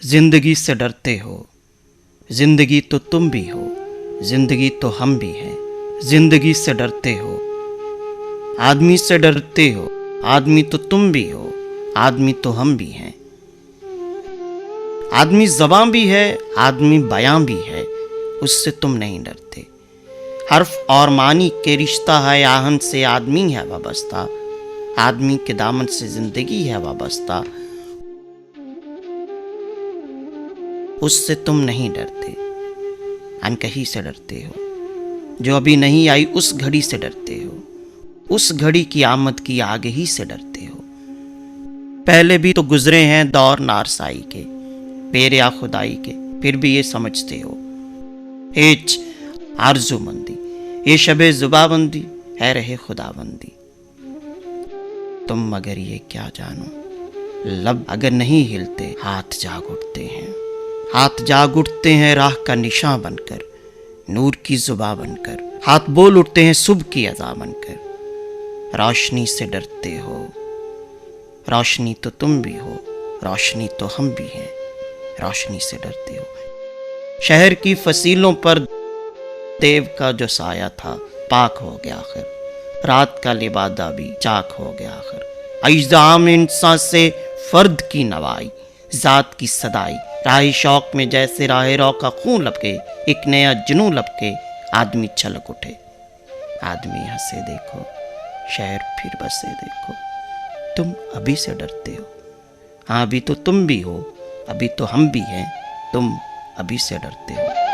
जिंदगी से डरते हो, जिंदगी तो तुम भी हो, जिंदगी तो हम भी हैं। जिंदगी से डरते हो, आदमी से डरते हो, आदमी तो तुम भी हो, आदमी तो हम भी हैं। आदमी ज़बां भी है, आदमी बयां भी है, उससे तुम नहीं डरते। हर्फ और मानी के रिश्ता है, आहन से आदमी है वाबस्ता, आदमी के दामन से जिंदगी है वाबस्ता, उससे तुम नहीं डरते। अनकही से डरते हो, जो अभी नहीं आई उस घड़ी से डरते हो, उस घड़ी की आमद की आगही से डरते हो। पहले भी तो गुजरे हैं दौर नारसाई के, पेरिया खुदाई के, फिर भी ये समझते हो। हेच आरज़ूमंदी, ये शबे जुबाबंदी है रहे खुदाबंदी। तुम मगर ये क्या जानो, लब अगर नहीं हिलते हाथ जाग उठते हैं। हाथ जाग उठते हैं राह का निशान बनकर, नूर की जुबा बनकर। हाथ बोल उठते हैं सुबह की अज़ा बनकर। रोशनी से डरते हो, रोशनी तो तुम भी हो, रोशनी तो हम भी हैं। रोशनी से डरते हो। शहर की फसीलों पर देव का जो साया था पाक हो गया आखिर, रात का लिबादा भी चाक हो गया आखिर। अइज़ाम इंसान से फर्द की नवाई, ज़ात की सदाई, राही शौक में जैसे राह रो का खून लपके, एक नया जुनून लपके, आदमी छलक उठे। आदमी हंसे देखो, शहर फिर बसे देखो। तुम अभी से डरते हो, हाँ अभी तो तुम भी हो, अभी तो हम भी हैं, तुम अभी से डरते हो।